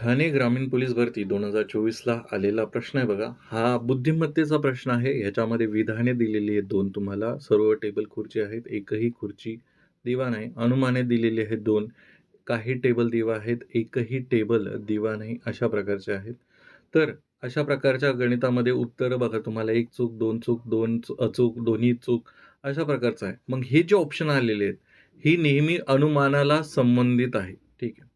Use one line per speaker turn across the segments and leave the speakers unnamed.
ठाणे ग्रामीण पोलीस भरती 2024ला आलेला प्रश्न आहे बघा. हा बुद्धिमत्तेचा प्रश्न आहे. ह्याच्यामध्ये विधाने दिलेली आहेत 2 तुम्हाला. सर्व टेबल खुर्ची आहेत. एकही खुर्ची दिवा नाही. अनुमाने दिलेली आहेत 2. काही टेबल दिवा आहेत. एकही टेबल दिवा नाही. अशा प्रकारचे आहेत. तर अशा प्रकारच्या गणितामध्ये उत्तरं बघा तुम्हाला 1 चूक, 2 चूक, 2 अचूक, दोन्ही चूक अशा प्रकारचं आहे. मग हे जे ऑप्शन आलेले आहेत, ही नेहमी अनुमानाला संबंधित आहे. ठीक आहे.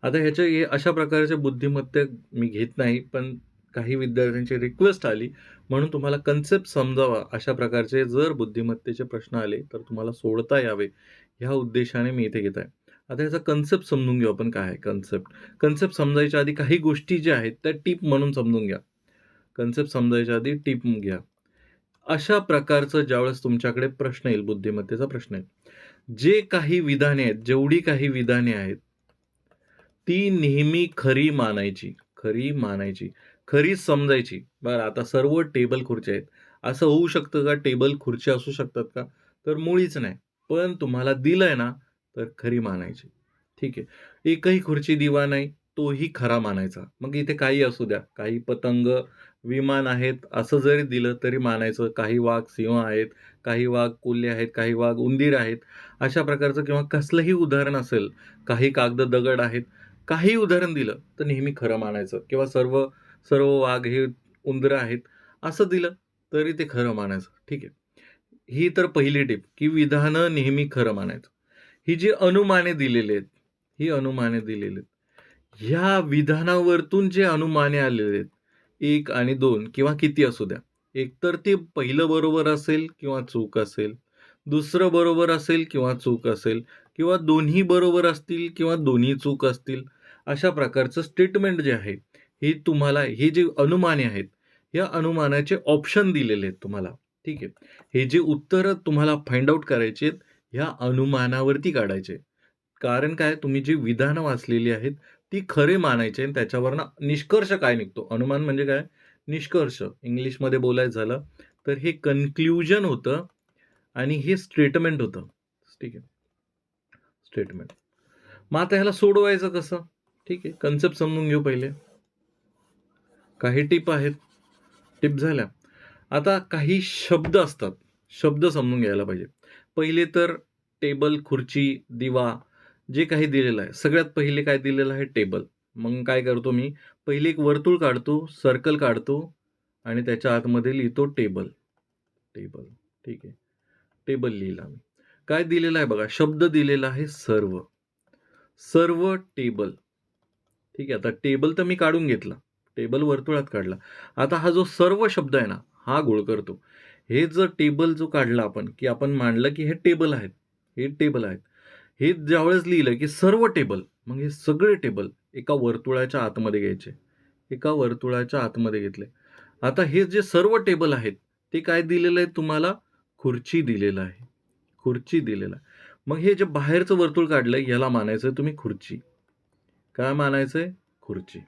आता ह्याच्या हे अशा प्रकारचे बुद्धिमत्ता मी घेत नाही, पण काही विद्यार्थ्यांची रिक्वेस्ट आली, म्हणून तुम्हाला कन्सेप्ट समजावा अशा प्रकारचे जर बुद्धिमत्तेचे प्रश्न आले, तर तुम्हाला सोडवता यावे, ह्या उद्देशाने मी इथे घेत आहे. आता ह्याचा कन्सेप्ट समजून घेऊ आपण काय आहे कन्सेप्ट. कन्सेप्ट समजायच्या आधी काही गोष्टी ज्या आहेत त्या टिप म्हणून समजून घ्या. कन्सेप्ट समजायच्या आधी टिप घ्या. अशा प्रकारचं ज्यावेळेस तुमच्याकडे प्रश्न येईल, बुद्धिमत्तेचा प्रश्न येईल. जे काही विधाने आहेत, जेवढी काही विधाने आहेत, ती नेहमी खरी मानायची, खरी मानायची, खरी समजायची. बरं, आता सर्व टेबल खुर्च्या आहेत. असं होऊ शकतं का टेबल खुर्च्या असू शकतात का? तर मुळीच नाही. पण तुम्हाला दिलंय ना, तर खरी मानायची. ठीक आहे. एकही खुर्ची दिवा नाही, तोही खरा मानायचा. मग इथे काही असू द्या. काही पतंग, विमान आहेत, असं जरी दिलं तरी मानायचं. काही वाघ, सिंह आहेत, काही वाघ कोल्हे आहेत, काही वाघ उंदीर आहेत. अशा प्रकारचं किंवा कसलंही उदाहरण असेल, काही कागद, दगड आहेत. काही उदाहरण दिलं तर नेहमी खरं मानायचं किंवा सर्व सर्व वाघ हे उंदरं आहेत असं दिलं तरी ते खरं मानायचं. ठीक आहे. ही तर पहिली टिप की विधानं नेहमी खरं मानायचं. ही जी अनुमाने दिलेली आहेत, ही अनुमाने दिलेली आहेत. ह्या विधानावरतून जे अनुमाने आलेले आहेत, 1 आणि 2 किंवा किती असू द्या. एकतर ते पहिलं बरोबर असेल किंवा चूक असेल. दुसरं बरोबर असेल किंवा चूक असेल किंवा दोन्ही बरोबर असतील किंवा दोन्ही चूक असतील. अशा प्रकारचं स्टेटमेंट जे आहे, हे तुम्हाला हे जे अनुमाने आहेत, या अनुमानाचे ऑप्शन दिलेले आहेत तुम्हाला. ठीक आहे. हे जे उत्तरं तुम्हाला फाइंड आउट करायची आहेत, ह्या अनुमानावरती काढायचे. कारण काय तुम्ही जी विधानं वाचलेली आहेत, ती खरे मानायची आणि त्याच्यावरनं निष्कर्ष काय निघतो? अनुमान म्हणजे काय? निष्कर्ष. इंग्लिशमध्ये बोलायचं झालं, तर हे कन्क्लुजन होतं आणि हे स्टेटमेंट होतं. ठीक आहे. स्टेटमेंट. मग आता ह्याला सोडवायचं कसं? ठीक आहे. कन्सेप्ट समजून घेऊ पहिले. काही टिप आहेत. टिप झाल्या. आता काही शब्द असतात. शब्द समजून घ्यायला पाहिजे. पहिले तर टेबल, खुर्ची, दिवा जे काही दिलेलं आहे. सगळ्यात पहिले काय दिलेलं आहे? टेबल. मग काय करतो मी? पहिले एक वर्तुळ काढतो, सर्कल काढतो आणि त्याच्या आतमध्ये लिहितो टेबल. टेबल. ठीक आहे. टेबल लिहिला मी. काय दिलेलं आहे बघा? शब्द दिलेला आहे सर्व. सर्व टेबल. ठीक आहे. आता टेबल तर मी काढून घेतला. टेबल वर्तुळात काढला. आता हा जो सर्व शब्द आहे ना, हा गोळ करतो. हे जर टेबल जो काढला आपण, की आपण मांडलं की हे टेबल आहेत. हे टेबल आहेत. हे ज्यावेळेस लिहिलं की सर्व टेबल, मग हे सगळे टेबल एका वर्तुळाच्या आतमध्ये घ्यायचे. एका वर्तुळाच्या आतमध्ये घेतले. आता हे जे सर्व टेबल आहेत, ते काय दिलेलं आहे तुम्हाला? खुर्ची दिलेलं आहे. खुर्ची दिलेलं आहे. मग हे जे बाहेरचं वर्तुळ काढलंय, याला मानायचं तुम्ही खुर्ची. काय मानायचंय? खुर्ची.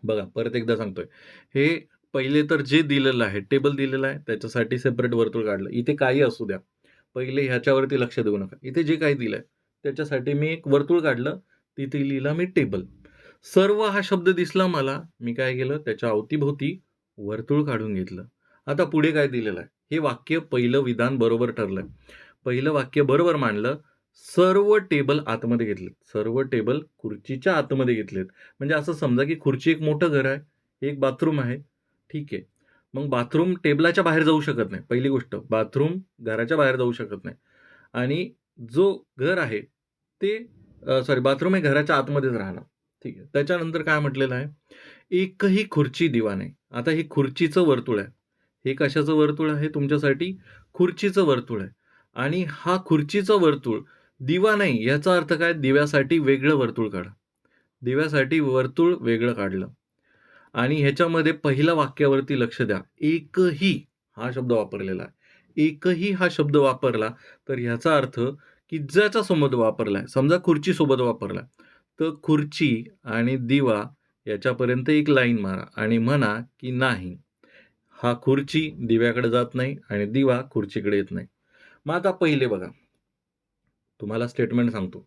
बघा परत एकदा सांगतोय. हे पहिले तर जे दिलेलं आहे, टेबल दिलेलं आहे, त्याच्यासाठी सेपरेट वर्तुळ काढलं. इथे काही असू द्या. पहिले ह्याच्यावरती लक्ष देऊ नका. इथे जे काही दिलंय, त्याच्यासाठी मी एक वर्तुळ काढलं. तिथे लिहिला मी टेबल. सर्व हा शब्द दिसला मला. मी काय केलं? त्याच्या अवतीभोवती वर्तुळ काढून घेतलं. आता पुढे काय दिलेलं आहे? हे वाक्य पहिलं विधान बरोबर ठरलंय. पहिलं वाक्य बरोबर मांडलं. सर्व टेबल आतमध्ये घेतलेत. सर्व टेबल खुर्चीच्या आतमध्ये घेतलेत. म्हणजे असं समजा की खुर्ची एक मोठं घर आहे, एक बाथरूम आहे. ठीक आहे. मग बाथरूम टेबलाच्या बाहेर जाऊ शकत नाही. पहिली गोष्ट बाथरूम घराच्या बाहेर जाऊ शकत नाही. आणि जो घर आहे ते बाथरूम हे घराच्या आतमध्येच राहणार. ठीक आहे. त्याच्यानंतर काय म्हटलेलं आहे? एकही खुर्ची दिवा नाही. आता हे खुर्चीचं वर्तुळ आहे. हे कशाचं वर्तुळ आहे तुमच्यासाठी? खुर्चीचं वर्तुळ आहे. आणि हा खुर्चीचं वर्तुळ दिवा नाही. याचा अर्थ काय? दिव्यासाठी वेगळं वर्तुळ काढा. दिव्यासाठी वर्तुळ वेगळं काढलं. आणि ह्याच्यामध्ये पहिल्या वाक्यावरती लक्ष द्या. एकही हा शब्द वापरलेला आहे. एकही हा शब्द वापरला तर ह्याचा अर्थ की ज्याच्या सोबत वापरलाय. समजा खुर्ची सोबत वापरलाय. तर खुर्ची आणि दिवा याच्यापर्यंत एक लाईन मारा आणि म्हणा की नाही. हा खुर्ची दिव्याकडे जात नाही आणि दिवा खुर्चीकडे येत नाही. मग आता पहिले बघा. तुम्हाला स्टेटमेंट सांगतो.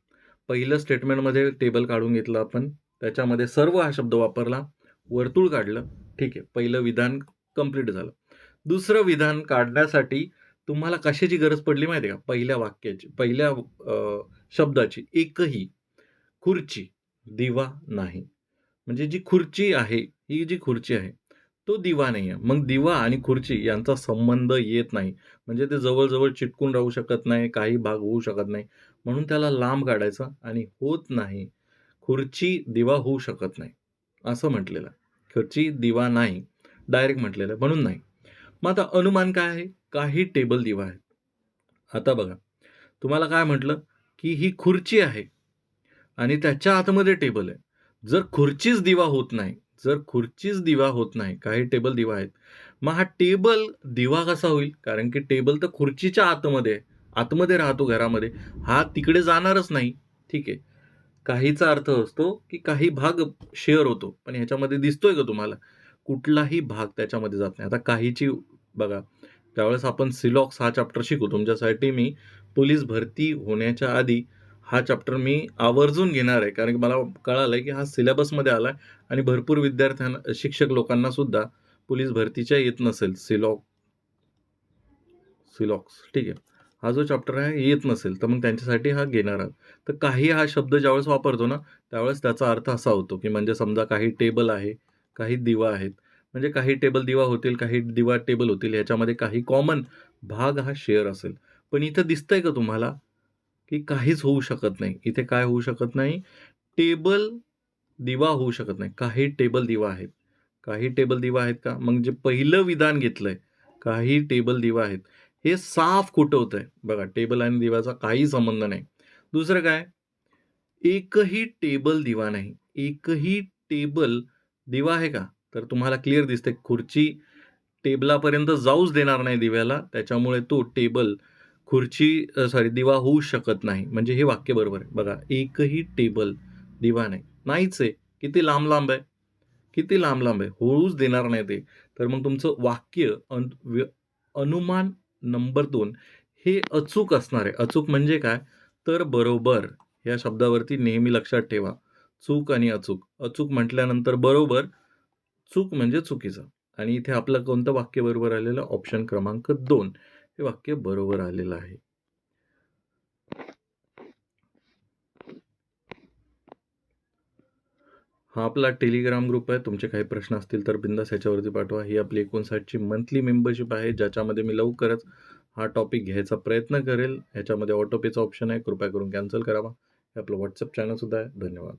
पहिलं स्टेटमेंटमध्ये टेबल काढून घेतलं आपण. त्याच्यामध्ये सर्व हा शब्द वापरला, वर्तुळ काढलं. ठीक आहे, पहिलं विधान कंप्लीट झालं. दुसरं विधान काढण्यासाठी तुम्हाला कशाची गरज पडली माहिती आहे का? पहिल्या वाक्याची, पहिल्या शब्दाची. एकही खुर्ची, दिवा नाही. म्हणजे जी खुर्ची आहे, ही जी खुर्ची आहे, तो दिवा नाही आहे. मग दिवा आणि खुर्ची यांचा संबंध येत नाही. म्हणजे ते जवळ-जवळ चिटकून राहू शकत नाही, काही भाग होऊ शकत नाही. म्हणून त्याला लांब काढायचं आणि होत नाही. खुर्ची दिवा होऊ शकत नाही, असं म्हटलेलं आहे. खुर्ची दिवा नाही, डायरेक्ट म्हटलेलं आहे, म्हणून नाही. मग आता अनुमान काय आहे? काही टेबल दिवा आहेत. आता बघा, तुम्हाला काय म्हटलं, की ही खुर्ची आहे आणि त्याच्या आतमध्ये टेबल आहे. जर खुर्चीच दिवा होत नाही, जर खुर्चीच दिवा होत नाही, काही टेबल दिवा आहेत. मग हा टेबल दिवा कसा होईल? कारण की टेबल तर खुर्चीच्या आतमध्ये आहे. आतमध्ये राहतो घरामध्ये. हा तिकडे जाणारच नाही. ठीक आहे. काहीचा अर्थ असतो, की काही भाग शेअर होतो. पण ह्याच्यामध्ये दिसतोय का तुम्हाला? कुठलाही भाग त्याच्यामध्ये जात नाही. आता काहीची बघा, त्यावेळेस आपण सिलॉक्स हा चॅप्टर शिकू. तुमच्यासाठी मी पोलीस भरती होण्याच्या आधी हा चॅप्टर मी आवर्जून घेणार आहे. कारण की मला कळालंय, की हा सिलेबसमध्ये आलाय आणि भरपूर विद्यार्थ्यांना, शिक्षक लोकांना सुद्धा पोलीस भरतीच्या येत नसेल. सिलॉक्स ठीक आहे. हा जो चॅप्टर आहे येत नसेल, तर मग त्यांच्यासाठी हा घेणार आहात. तर काही हा शब्द ज्यावेळेस वापरतो ना, त्यावेळेस त्याचा अर्थ असा होतो, की म्हणजे समजा काही टेबल आहे, काही दिवा आहेत. म्हणजे काही टेबल दिवा होतील, काही दिवा टेबल होतील. ह्याच्यामध्ये काही कॉमन भाग हा शेअर असेल. पण इथं दिसतंय का तुम्हाला, की काहीच होऊ शकत नाही. इथे काय होऊ शकत नाही? टेबल दिवा होऊ शकत नाही. काही टेबल दिवा आहेत. काही टेबल दिवा आहेत का? मग जे पहिलं विधान घेतलंय, काही टेबल दिवा आहेत. हे साफ खोटं होतंय. बघा, टेबल आणि दिव्याचा काही संबंध नाही. दुसरं काय? एकही टेबल दिवा नाही. एकही टेबल दिवा आहे का? तर तुम्हाला क्लिअर दिसतंय, खुर्ची टेबलापर्यंत जाऊच देणार नाही दिव्याला. त्याच्यामुळे तो टेबल सॉरी दिवा होऊ शकत नाही. म्हणजे हे वाक्य बरोबर आहे. बघा, एकही टेबल दिवा नाही. नाहीच आहे. किती लांब-लांब आहे. किती लांब-लांब आहे. होऊच देणार नाही ते. तर मग तुमचं वाक्य अनुमान नंबर 2 हे अचूक असणार आहे. अचूक म्हणजे काय? तर बरोबर या शब्दावरती नेहमी लक्षात ठेवा. चूक आणि अचूक. अचूक म्हटल्यानंतर बरोबर, चूक म्हणजे चुकीचं. आणि इथे आपलं कोणतं वाक्य बरोबर आलेलं? ऑप्शन क्रमांक 2 हे वाक्य बरोबर आलेलं आहे. हा आपला टेलिग्राम ग्रुप आहे. तुमचे काही प्रश्न असतील तर बिंदास ह्याच्यावरती पाठवा. ही आपली 59ची मंथली मेंबरशिप आहे, ज्याच्यामध्ये मी लवकरच हा टॉपिक घ्यायचा प्रयत्न करेल. ह्याच्यामध्ये ऑटो पेचा ऑप्शन आहे. कृपया करून कॅन्सल करावा. हे आपलं WhatsApp चॅनल सुद्धा आहे. धन्यवाद.